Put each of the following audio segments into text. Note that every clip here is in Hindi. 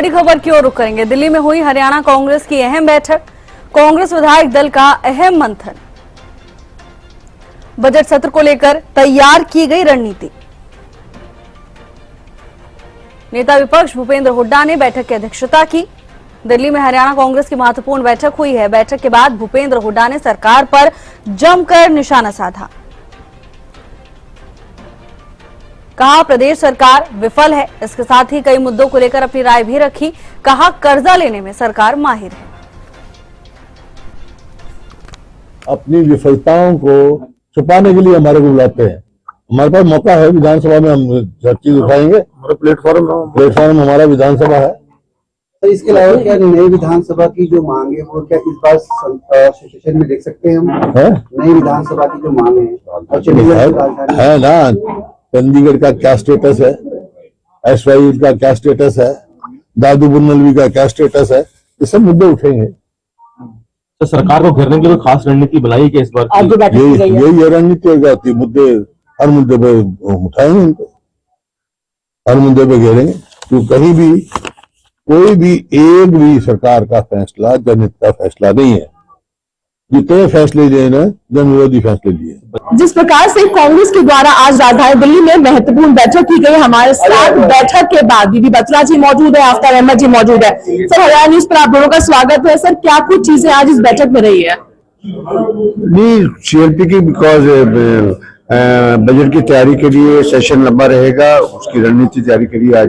बड़ी खबर की ओर रुख करेंगे। दिल्ली में हुई हरियाणा कांग्रेस की अहम बैठक, कांग्रेस विधायक दल का अहम मंथन, बजट सत्र को लेकर तैयार की गई रणनीति। नेता विपक्ष भूपेंद्र हुड्डा ने बैठक की अध्यक्षता की। दिल्ली में हरियाणा कांग्रेस की महत्वपूर्ण बैठक हुई है। बैठक के बाद भूपेंद्र हुड्डा ने सरकार पर जमकर निशाना साधा। कहा प्रदेश सरकार विफल है। इसके साथ ही कई मुद्दों को लेकर अपनी राय भी रखी। कहा कर्जा लेने में सरकार माहिर है। अपनी विफलताओं को छुपाने के लिए हमारे को बुलाते हैं। हमारे पास मौका है, विधानसभा में हम हर चीज उठाएंगे। हमारा प्लेटफॉर्म हमारा विधानसभा है। तो इसके अलावा क्या नई विधानसभा की जो मांग है वो क्या इस बार सेशन में देख सकते हैं हम? नई विधानसभा की जो मांग है और चंडीगढ़ है ना, चंडीगढ़ का क्या स्टेटस है, SY का क्या स्टेटस है, दादू बुन्नलवी का क्या स्टेटस है, ये सब मुद्दे उठेंगे। तो सरकार को घेरने के लिए खास रणनीति बनाई कि इस बार यही रणनीति होगी। मुद्दे हर मुद्दे पे उठाएंगे, इनको हर मुद्दे पे घेरेंगे। तो कहीं भी कोई भी एक भी सरकार का फैसला जनहित का फैसला नहीं है। जितने फैसले लिए ना जनविरोधी फैसले लिए। जिस प्रकार से कांग्रेस के द्वारा आज राजधानी दिल्ली में महत्वपूर्ण बैठक की गई, हमारे साथ बैठक के बाद बीबी बत्रा जी मौजूद है, आफ्ताब अहमद जी मौजूद है। सर, हरियाणा न्यूज पर आप दोनों का स्वागत है। सर, क्या कुछ चीजें आज इस बैठक में रही है? नहीं, CLP की बिकॉज बजट की तैयारी के लिए सेशन लंबा रहेगा, उसकी रणनीति तैयारी के लिए आज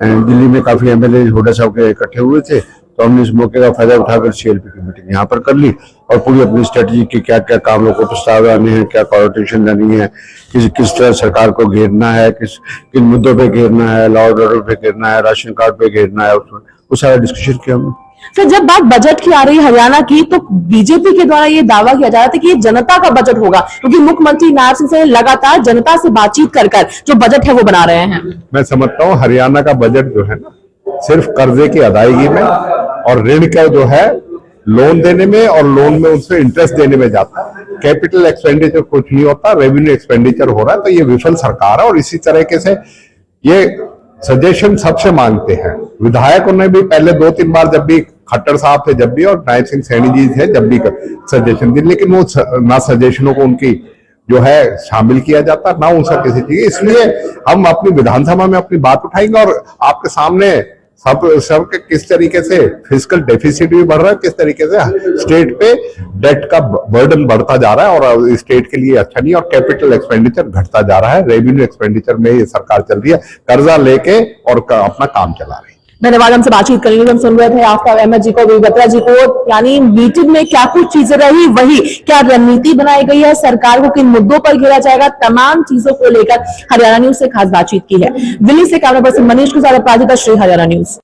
दिल्ली में काफी MLA हुड्डा साहब के इकट्ठे हुए थे, तो हमने इस मौके का फायदा उठाकर CLP की मीटिंग यहाँ पर कर ली और पूरी अपनी स्ट्रेटजी की क्या क्या काम लोगों को प्रस्ताव आने हैं, क्या कोऑर्डिनेशन करनी है, किस तरह सरकार को घेरना है, किन मुद्दों पे घेरना है, लॉ एंड ऑर्डर पे घेरना है, राशन कार्ड पे घेरना है, वो सारा डिस्कशन किया हमने। सर, जब बात बजट की आ रही है हरियाणा की, तो बीजेपी के द्वारा ये दावा किया जा रहा था कि ये जनता का बजट होगा, क्योंकि मुख्यमंत्री नायब सिंह से लगातार जनता से बातचीत कर जो बजट है वो बना रहे हैं। मैं समझता हूँ हरियाणा का बजट जो है ना, सिर्फ कर्जे की अदायगी में और ऋण का जो है लोन देने में और लोन में उनसे इंटरेस्ट देने में जाता है। कैपिटल एक्सपेंडिचर कुछ नहीं होता, रेवेन्यू एक्सपेंडिचर हो रहा है। तो ये विफल सरकार है और इसी तरीके से ये सजेशन सबसे मांगते हैं। विधायकों ने भी पहले 2-3 बार, जब भी खट्टर साहब थे जब भी और नायब सिंह सैनी जी थे जब भी सजेशन दी, लेकिन वो ना सजेशनों को उनकी जो है शामिल किया जाता, ना उनसे किसी चीज। इसलिए हम अपनी विधानसभा में अपनी बात उठाएंगे और आपके सामने सब के किस तरीके से फिस्कल डेफिसिट भी बढ़ रहा है, किस तरीके से स्टेट पे डेट का बर्डन बढ़ता जा रहा है और स्टेट के लिए अच्छा नहीं, और कैपिटल एक्सपेंडिचर घटता जा रहा है। रेवेन्यू एक्सपेंडिचर में ये सरकार चल रही है कर्जा लेके और अपना काम चला रही है। धन्यवाद। हमसे बातचीत करेंगे। हम सुन रहे थे आफ्ताब अहमद जी को, बीबी बत्रा जी को। यानी मीटिंग में क्या कुछ चीजें रही, वही क्या रणनीति बनाई गई है, सरकार को किन मुद्दों पर घेरा जाएगा, तमाम चीजों को लेकर हरियाणा न्यूज से खास बातचीत की है। दिल्ली से कैमरा पर्सन मनीष के साथ अपराजिता, श्री हरियाणा न्यूज।